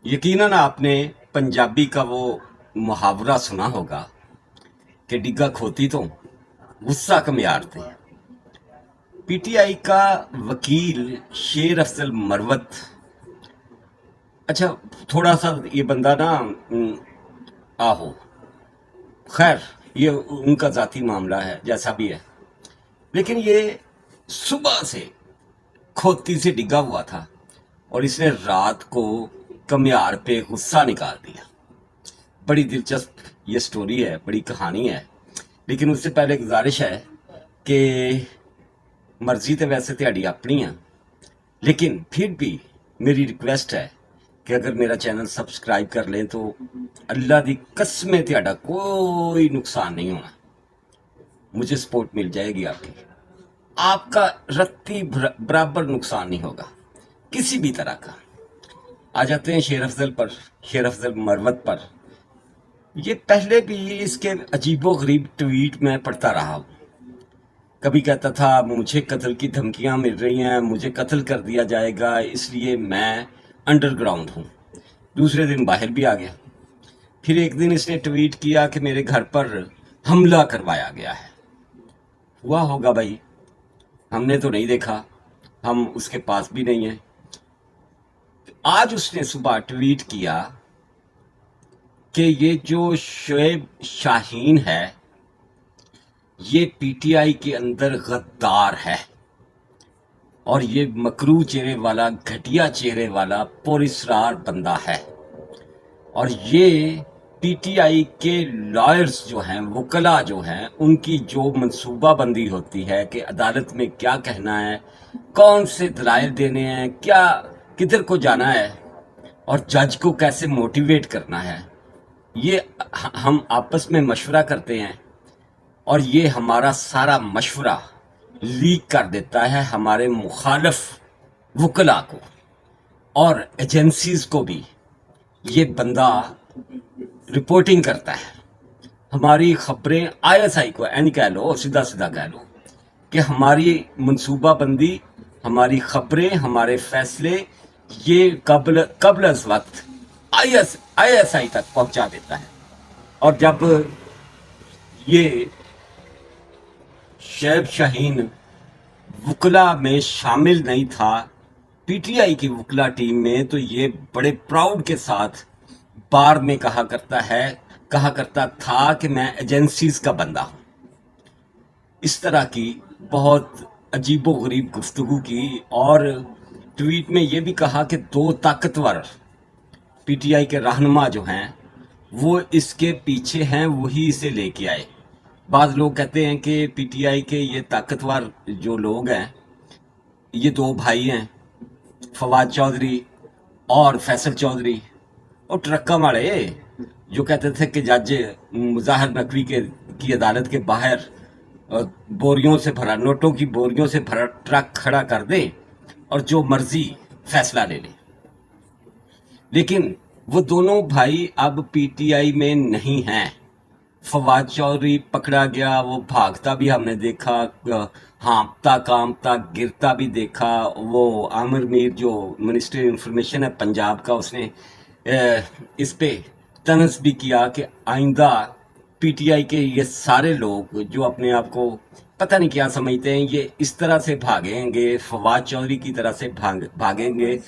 यकीनन आपने पंजाबी का वो मुहावरा सुना होगा कि डिग्गा खोती तो गुस्सा कम यारते। पीटीआई का वकील शेर अफजल मरवत, अच्छा, थोड़ा सा ये बंदा ना आहो, खैर ये उनका जाती मामला है जैसा भी है, लेकिन ये सुबह से खोती से डिग्गा हुआ था और इसने रात को कमियार पे गुस्सा निकाल दिया। बड़ी दिलचस्प ये स्टोरी है, बड़ी कहानी है, लेकिन उससे पहले गुजारिश है कि मर्जी तो वैसे ਤੁਹਾਡੀ अपनी है, लेकिन फिर भी मेरी रिक्वेस्ट है कि अगर मेरा चैनल सब्सक्राइब कर लें तो अल्लाह दी कसमें ਤੁਹਾਡਾ कोई नुकसान नहीं होना, मुझे सपोर्ट मिल जाएगी आपकी, आपका रत्ती बराबर नुकसान नहीं होगा किसी भी तरह का। आ जाते हैं शेर अफजल पर, शेर अफजल मरवत पर। ये पहले भी इसके अजीबो गरीब ट्वीट में पढ़ता रहा हूँ। कभी कहता था मुझे कत्ल की धमकियाँ मिल रही हैं, मुझे कत्ल कर दिया जाएगा, इसलिए मैं अंडरग्राउंड हूँ। दूसरे दिन बाहर भी आ गया। फिर एक दिन इसने ट्वीट किया कि मेरे घर पर हमला करवाया गया है। हुआ होगा भाई, हमने तो नहीं देखा, हम उसके पास भी नहीं हैं। आज उसने सुबह ट्वीट किया कि ये जो शोएब शाहीन है ये पीटीआई के अंदर गद्दार है और ये मकरू चेहरे वाला, घटिया चेहरे वाला पुरस्रार बंदा है, और ये पीटीआई के लॉयर्स जो हैं, वकला जो हैं, उनकी जो मंसूबाबंदी होती है कि अदालत में क्या कहना है, कौन से दलाइल देने हैं, क्या किधर को जाना है और जज को कैसे मोटिवेट करना है, ये हम आपस में मशवरा करते हैं और ये हमारा सारा मशवरा लीक कर देता है हमारे मुखालफ वकला को और एजेंसीज को भी। ये बंदा रिपोर्टिंग करता है, हमारी खबरें आईएसआई को एन कह लो, सीधा सीधा कह लो कि हमारी मंसूबाबंदी, हमारी खबरें, हमारे फैसले ये कबल अज वक्त आईएसआई तक पहुंचा देता है। और जब ये शोएब शाहीन वकला में शामिल नहीं था, पीटीआई की वकला टीम में, तो ये बड़े प्राउड के साथ बार में कहा करता था कि मैं एजेंसीज का बंदा हूं। इस तरह की बहुत अजीबो गरीब गुफ्तगू की, और ट्वीट में ये भी कहा कि दो ताकतवर पीटीआई के रहनुमा जो हैं वो इसके पीछे हैं, वही इसे लेके आए। बाद लोग कहते हैं कि पीटीआई के ये ताकतवर जो लोग हैं ये दो भाई हैं, फवाद चौधरी और फैसल चौधरी, और ट्रक्का मारे जो कहते थे कि जज मुजाहिर नकवी की अदालत के बाहर बोरियों से भरा, नोटों की बोरियों से भरा ट्रक खड़ा कर दे और जो मर्जी फैसला ले ले। लेकिन वो दोनों भाई अब पीटीआई में नहीं हैं। फवाद चौधरी पकड़ा गया, वो भागता भी हमने देखा, हाँपता कांपता गिरता भी देखा। वो आमिर मीर जो मिनिस्टर इंफॉर्मेशन है पंजाब का, उसने इस पे तनस भी किया कि आइंदा पीटीआई के ये सारे लोग जो अपने आप को पता नहीं क्या समझते हैं, ये इस तरह से भागेंगे, फवाद चौधरी की तरह से भागेंगे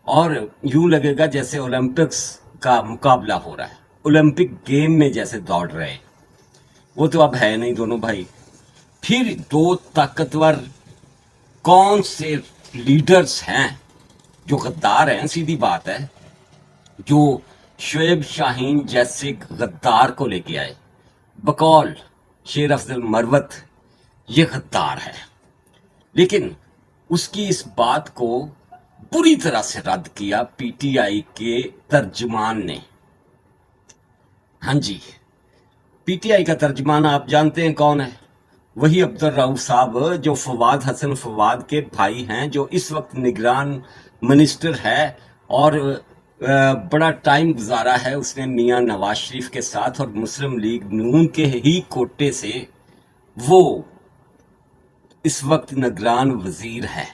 और यूं लगेगा जैसे ओलंपिक्स का मुकाबला हो रहा है, ओलंपिक गेम में जैसे दौड़ रहे हैं। वो तो अब है नहीं दोनों भाई। फिर दो ताकतवर कौन से लीडर्स हैं जो गद्दार हैं, सीधी बात है, जो शोएब शाहीन जैसे गद्दार को लेके आए। बकौल शेर अफजल मरवत ये गद्दार है, लेकिन उसकी इस बात को बुरी तरह से रद्द किया पीटीआई के तर्जुमान ने। हाँ जी, पीटीआई का तर्जुमान आप जानते हैं कौन है? वही अब्दुल रऊफ साहब जो फवाद हसन फवाद के भाई हैं, जो इस वक्त निगरान मिनिस्टर है और बड़ा टाइम गुजारा है उसने मियां नवाज शरीफ के साथ, और मुस्लिम लीग नून के ही कोटे से वो इस वक्त निगरान वजीर है।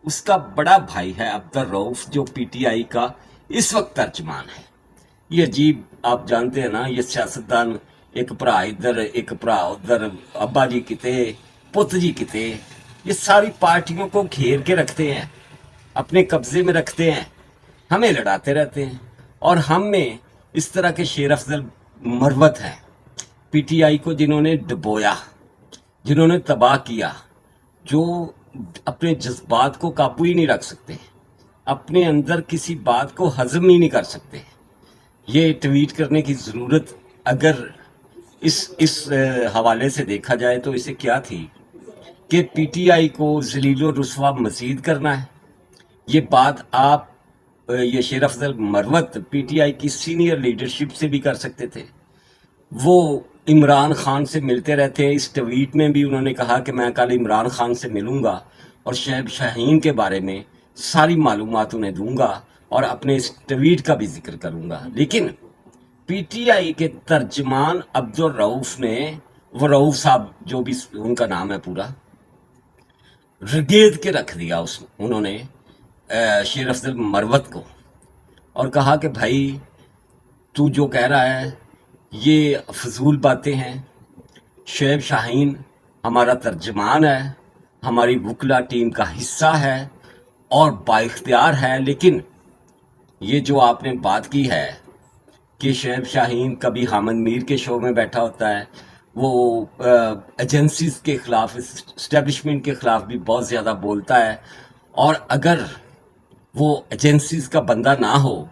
उसका बड़ा भाई है अब्दुल रऊफ, जो पीटीआई का इस वक्त तर्जमान है। ये अजीब, आप जानते हैं ना, ये सियासतदान एक भरा इधर एक भरा उधर, अब्बा जी किते पुत जी किते, ये सारी पार्टियों को घेर के रखते हैं, अपने कब्जे में रखते हैं, हमें लड़ाते रहते हैं। और हम में इस तरह के शेर अफजल मरवत हैं, पीटीआई को जिन्होंने डुबोया, जिन्होंने तबाह किया, जो अपने जज्बात को काबू ही नहीं रख सकते, अपने अंदर किसी बात को हजम ही नहीं कर सकते। ये ट्वीट करने की ज़रूरत अगर इस हवाले से देखा जाए तो इसे क्या थी कि पीटीआई को जलीलो रुस्वा मजीद करना है। ये बात आप ये शेर अफजल मरवत पीटीआई की सीनियर लीडरशिप से भी कर सकते थे। वो इमरान खान से मिलते रहते हैं। इस ट्वीट में भी उन्होंने कहा कि मैं कल इमरान खान से मिलूंगा और शोएब शाहीन के बारे में सारी मालूमात उन्हें दूंगा और अपने इस ट्वीट का भी जिक्र करूंगा। लेकिन पीटीआई के तर्जमान अब्दुल रऊफ ने, वो रऊफ साहब जो भी उनका नाम है पूरा, रगेद के रख दिया उन्होंने शेर अफजल मरवत को और कहा कि भाई तू जो कह रहा है ये फजूल बातें हैं। शोएब शाहीन हमारा तर्जमान है, हमारी वकला टीम का हिस्सा है और बाइख्तियार है, लेकिन ये जो आपने बात की है कि शोएब शाहीन कभी हामिद मीर के शो में बैठा होता है, वो एजेंसीज के खिलाफ, इस्टेब्लिशमेंट के खिलाफ भी बहुत ज़्यादा बोलता है, और अगर वो एजेंसीज का बंदा ना हो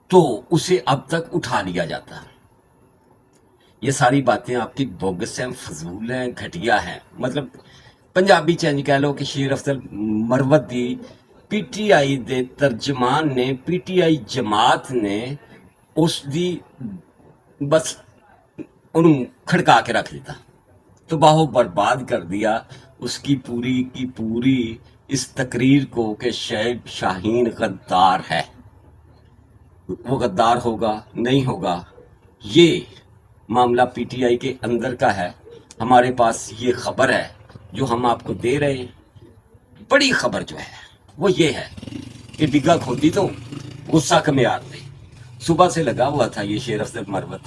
तो उसे अब तक उठा लिया जाता। ये सारी बातें आपकी बोगस हैं, फजूल हैं, घटिया हैं। मतलब पंजाबी चेंज कह लो कि शेर अफजल मरवत दी पीटीआई दे तर्जमान ने, पीटीआई जमात ने उस दी बस उन्होंने खड़का के रख दिता, तबाह बर्बाद कर दिया उसकी पूरी की पूरी इस तकरीर को कि शोएब शाहीन गद्दार है। वो गद्दार होगा नहीं होगा, ये मामला पीटीआई के अंदर का है। हमारे पास ये खबर है जो हम आपको दे रहे हैं। बड़ी खबर जो है वो ये है कि डिग्गा खोदी तो गुस्सा का मेयार नहीं। सुबह से लगा हुआ था ये शेर अफजल मरवत,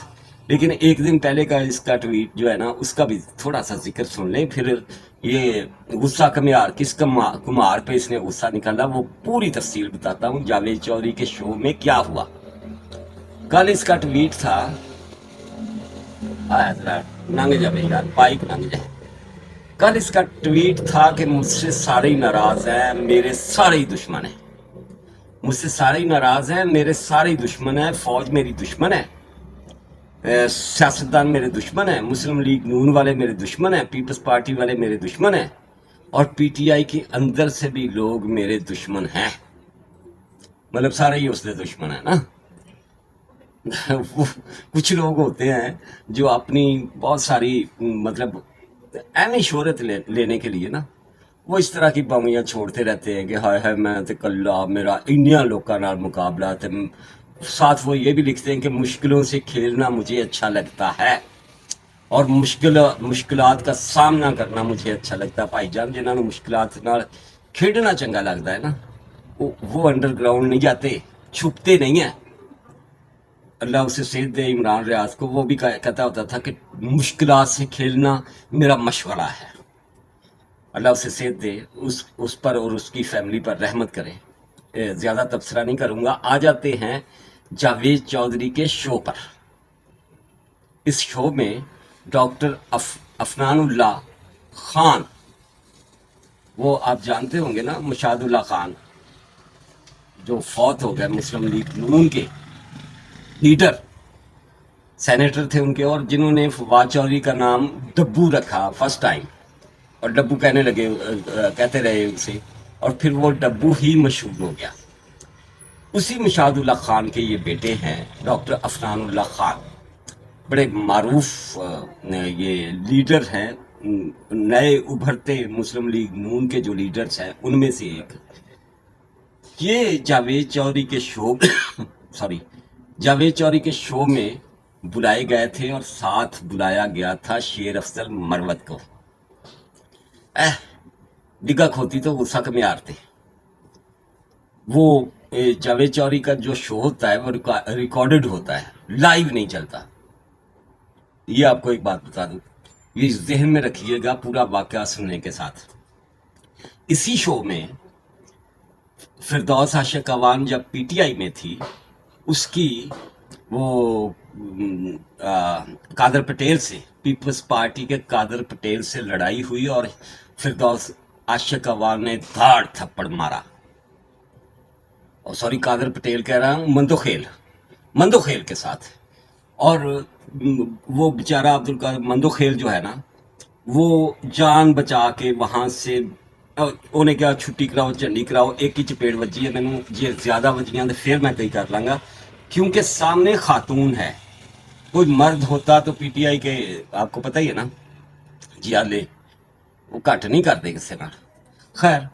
लेकिन एक दिन पहले का इसका ट्वीट जो है ना, उसका भी थोड़ा सा जिक्र सुन लें। फिर ये गुस्सा का मेयार किस कुमार पे इसने गुस्सा निकाला वो पूरी तफसील बताता हूँ। जावेद चौधरी के शो में क्या हुआ। कल इसका ट्वीट था, नंग जावे यार, बाइक नंग जाए। कल इसका ट्वीट था कि मुझसे सारे ही नाराज हैं, मेरे सारे ही दुश्मन हैं, मुझसे सारे ही नाराज हैं, मेरे सारे ही दुश्मन हैं, फौज मेरी दुश्मन है, सियासतदान मेरे दुश्मन है, मुस्लिम लीग नून वाले मेरे दुश्मन है, पीपल्स पार्टी वाले मेरे दुश्मन है, और पीटीआई के अंदर से भी लोग मेरे दुश्मन हैं। मतलब सारे ही उसके दुश्मन है ना। कुछ लोग होते हैं जो अपनी बहुत सारी मतलब ऐनी शोहरत लेने के लिए ना, वो इस तरह की बामियाँ छोड़ते रहते हैं कि हाय हाय मैं तो कल्ला मेरा इन्निया लोगों नाल मुकाबला थे। साथ वो ये भी लिखते हैं कि मुश्किलों से खेलना मुझे अच्छा लगता है और मुश्किलात का सामना करना मुझे अच्छा लगता है। भाईजान जिन्होंने मुश्किलात नाल खेलना चंगा लगता है ना, वो अंडरग्राउंड नहीं जाते, छुपते नहीं हैं। अल्लाह उसे सेहत दे इमरान रियाज को, वो भी कहता होता था कि मुश्किलात से खेलना मेरा मशवरा है। अल्लाह उसे सेहत दे, उस पर और उसकी फैमिली पर रहमत करे। ज़्यादा तबसरा नहीं करूँगा। आ जाते हैं जावेद चौधरी के शो पर। इस शो में डॉक्टर अफनानुल्लाह खान, वो आप जानते होंगे ना, मुशादुल्लाह खान जो फौत हो गए, मुस्लिम लीग नून के लीडर, सेनेटर थे उनके, और जिन्होंने फवाद चौधरी का नाम डब्बू रखा फर्स्ट टाइम, और डब्बू कहने लगे, कहते रहे उसे, और फिर वो डब्बू ही मशहूर हो गया। उसी मुशादुल्लाह खान के ये बेटे हैं डॉक्टर अफनानुल्लाह खान, बड़े मारूफ ये लीडर हैं, नए उभरते मुस्लिम लीग नून के जो लीडर्स हैं उनमें से एक। ये जावेद चौधरी के शो सॉरी जावेद चौधरी के शो में बुलाए गए थे और साथ बुलाया गया था शेर अफजल मरवत को। डिग्गा खोती तो गुस्सा के मेयार थे। वो जावेद चौधरी का जो शो होता है वो रिकॉर्डेड होता है, लाइव नहीं चलता। ये आपको एक बात बता दूं, ये जहन में रखिएगा पूरा वाकया सुनने के साथ। इसी शो में फिरदौस आशिक अवान जब पीटीआई में थी, उसकी वो कादर पटेल से, पीपल्स पार्टी के कादर पटेल से लड़ाई हुई और फिरदौस आशिक अवान ने धाड़ थप्पड़ मारा। और सॉरी, कादर पटेल कह रहा हूँ, मंदोखेल के साथ। और वो बेचारा अब्दुल कादर मंदोखेल जो है ना, वो जान बचा के वहां से उन्हें क्या छुट्टी कराओ झंडी कराओ, एक ही चपेट वजी है। मैनू जे ज्यादा वजियां तो फिर मैं कई कर लांगा, क्योंकि सामने खातून है। कोई मर्द होता तो पीटीआई के, आपको पता ही है ना, जियाले वो घट नहीं करते किसी नाल। खैर,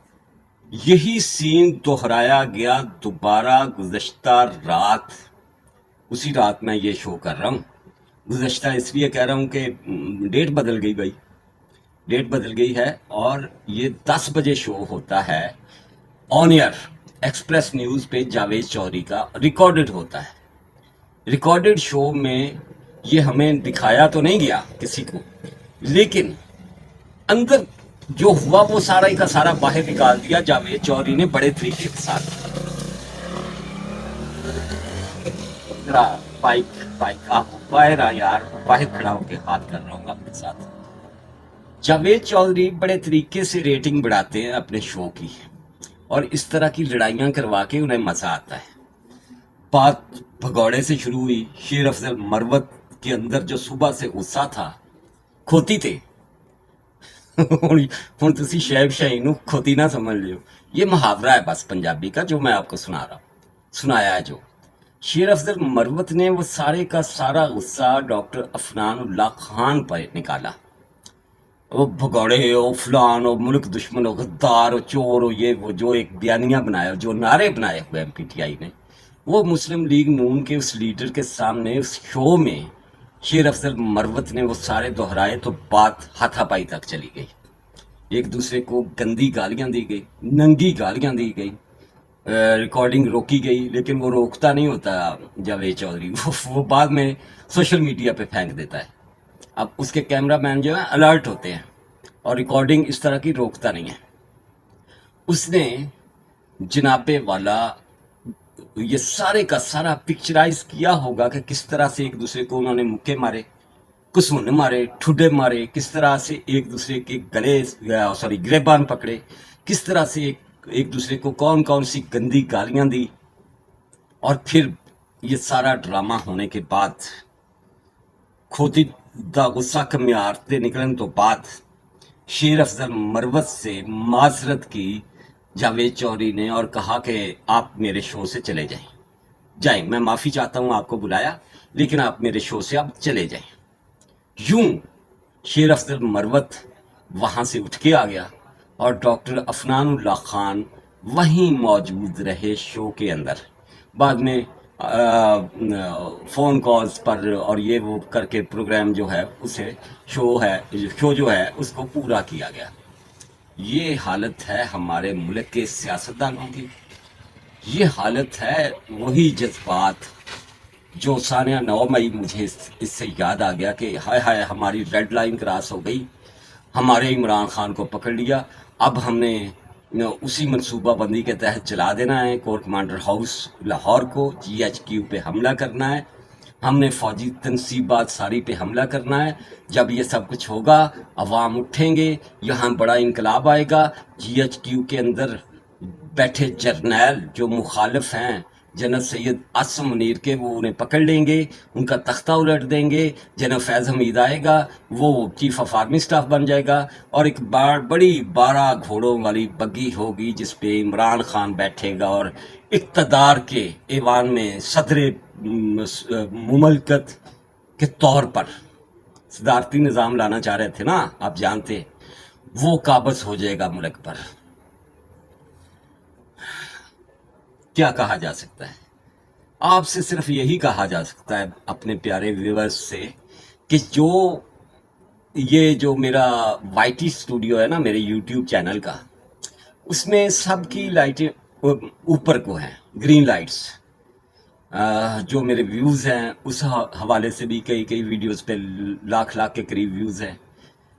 यही सीन दोहराया गया दोबारा गुज़श्ता रात। उसी रात मैं ये शो कर रहा हूँ। गुज़श्ता इसलिए कह रहा हूँ कि डेट बदल गई भाई, डेट बदल गई है। और ये 10 बजे शो होता है ऑन एयर, एक्सप्रेस न्यूज़ पे जावेद चौधरी का रिकॉर्डेड होता है। रिकॉर्डेड शो में ये हमें दिखाया तो नहीं गया किसी को, लेकिन अंदर जो हुआ वो सारा ही का सारा बाहर निकाल दिया जावेद चौधरी ने बड़े तरीके के साथ। बाइक आप बाहर आ यार, बाहर खड़ा होकर बात कर रहा हूँ आपके साथ। जावेद चौधरी बड़े तरीके से रेटिंग बढ़ाते हैं अपने शो की, और इस तरह की लड़ाइयां करवा के उन्हें मजा आता है। बात भगौड़े से शुरू हुई। शेर अफजल मरवत के अंदर जो सुबह से गुस्सा था, खोती थे। ਹੁਣ ਤੁਸੀਂ ਸ਼ੈਬ ਸ਼ਾਹੀ ਨੂੰ ਖੋਤੀ ना समझ लियो। ये मुहावरा है बस पंजाबी का, जो मैं आपको सुनाया है। जो शेर अफजल मरवत ने वो सारे का सारा गुस्सा डॉक्टर अफनान उल्लाह खान पर निकाला। वो भगौड़े हो, फलान हो, मुल्क दुश्मन हो, गद्दार हो, चोर हो, ये वो जो एक बयानिया बनाया, जो नारे बनाए हुए हैं पीटीआई ने, वो मुस्लिम लीग नून के उस लीडर के सामने उस शो में शेर अफजल मरवत ने वो सारे दोहराए, तो बात हाथापाई तक चली गई। एक दूसरे को गंदी गालियां दी गई, नंगी गालियां दी गई, रिकॉर्डिंग रोकी गई। लेकिन वो रोकता नहीं होता जावेद चौधरी, वो बाद में सोशल मीडिया पे फेंक देता है। अब उसके कैमरामैन जो है अलर्ट होते हैं, और रिकॉर्डिंग इस तरह की रोकता नहीं है। उसने जनाबे वाला ये सारे का सारा पिक्चराइज किया होगा कि किस तरह से एक दूसरे को उन्होंने मुक्के मारे, कुसून मारे, ठुड्डे मारे, किस तरह से एक दूसरे के गिरेबान पकड़े, किस तरह से एक दूसरे को कौन कौन सी गंदी गालियां दी। और फिर ये सारा ड्रामा होने के बाद, खोती दा गुस्सा के म्यार ते निकलने तो बाद, शेर अफजल मरवत से माजरत की जावेद चौधरी ने, और कहा कि आप मेरे शो से चले जाएं, मैं माफ़ी चाहता हूं, आपको बुलाया लेकिन आप मेरे शो से आप चले जाएं। यूं शेर अफजल मरवत वहां से उठ के आ गया, और डॉक्टर अफनान उल्लाह खान वहीं मौजूद रहे शो के अंदर। बाद में फ़ोन कॉल्स पर और ये वो करके प्रोग्राम जो है उसे शो जो है उसको पूरा किया गया। ये हालत है हमारे मुल्क के सियासतदानों की। ये हालत है वही जज्बात जो सानिया 9 मई मुझे इससे याद आ गया कि हाय हाय हमारी रेड लाइन क्रॉस हो गई, हमारे इमरान खान को पकड़ लिया। अब हमने उसी मनसूबाबंदी के तहत चला देना है कोर कमांडर हाउस लाहौर को, GHQ पे हमला करना है, हमने फौजी तनसीबात सारी पे हमला करना है। जब ये सब कुछ होगा, अवाम उठेंगे, यहाँ बड़ा इनकलाब आएगा। GHQ के अंदर बैठे जर्नैल जो मुखालिफ हैं जनरल सैयद आसम मुनीर के, वो उन्हें पकड़ लेंगे, उनका तख्ता उलट देंगे। जनरल फैज़ हमीद आएगा, वो चीफ ऑफ आर्मी स्टाफ बन जाएगा, और एक बड़ी 12 घोड़ों वाली बग्गी होगी जिस पे इमरान खान बैठेगा, और इक़्तिदार के ऐवान में सदर मुमलकत के तौर पर सदारती निज़ाम लाना चाह रहे थे ना, आप जानते, वो काबज़ हो जाएगा मुल्क पर। क्या कहा जा सकता है? आपसे सिर्फ यही कहा जा सकता है अपने प्यारे व्यूअर्स से कि जो मेरा YT स्टूडियो है ना, मेरे YouTube चैनल का, उसमें सबकी लाइटें اوپر کو ہیں گرین لائٹس. جو میرے ویوز ہیں اس حوالے سے بھی کئی کئی ویڈیوز پہ لاکھ کے قریب ویوز ہیں.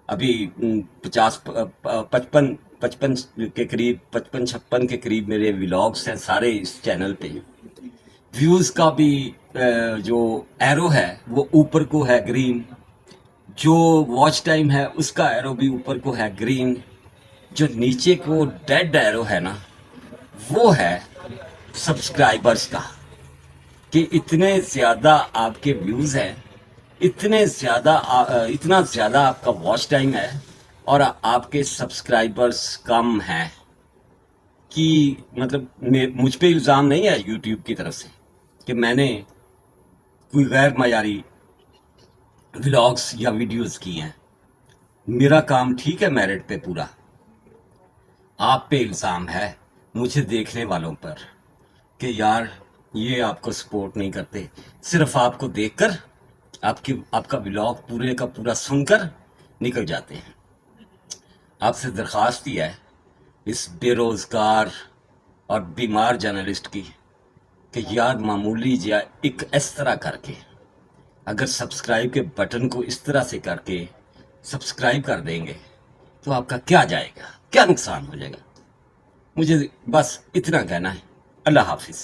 ابھی 55 کے قریب 56 کے قریب میرے ولاگس ہیں سارے اس چینل پہ. ویوز کا بھی جو ایرو ہے وہ اوپر کو ہے گرین. جو واچ ٹائم ہے اس کا ایرو بھی اوپر کو ہے گرین. جو نیچے کو ڈیڈ ایرو ہے نا وہ ہے سبسکرائبرز کا، کہ اتنے زیادہ آپ کے ویوز ہیں، اتنا زیادہ آپ کا واچ ٹائم ہے اور آپ کے سبسکرائبرز کم ہیں. کہ مطلب مجھ پہ الزام نہیں ہے یوٹیوب کی طرف سے کہ میں نے کوئی غیر معیاری ولاگس یا ویڈیوز کی ہیں. میرا کام ٹھیک ہے میرٹ پہ پورا. آپ پہ الزام ہے مجھے دیکھنے والوں پر کہ یار یہ آپ کو سپورٹ نہیں کرتے، صرف آپ کو دیکھ کر آپ کا ولاگ پورے کا پورا سن کر نکل جاتے ہیں. آپ سے درخواست ہی ہے اس بے روزگار اور بیمار جرنلسٹ کی کہ یار معمولی ایک اس طرح کر کے اگر سبسکرائب کے بٹن کو اس طرح سے کر کے سبسکرائب کر دیں گے تو آپ کا کیا جائے گا، کیا نقصان ہو جائے گا. مجھے بس اتنا کہنا ہے. اللہ حافظ.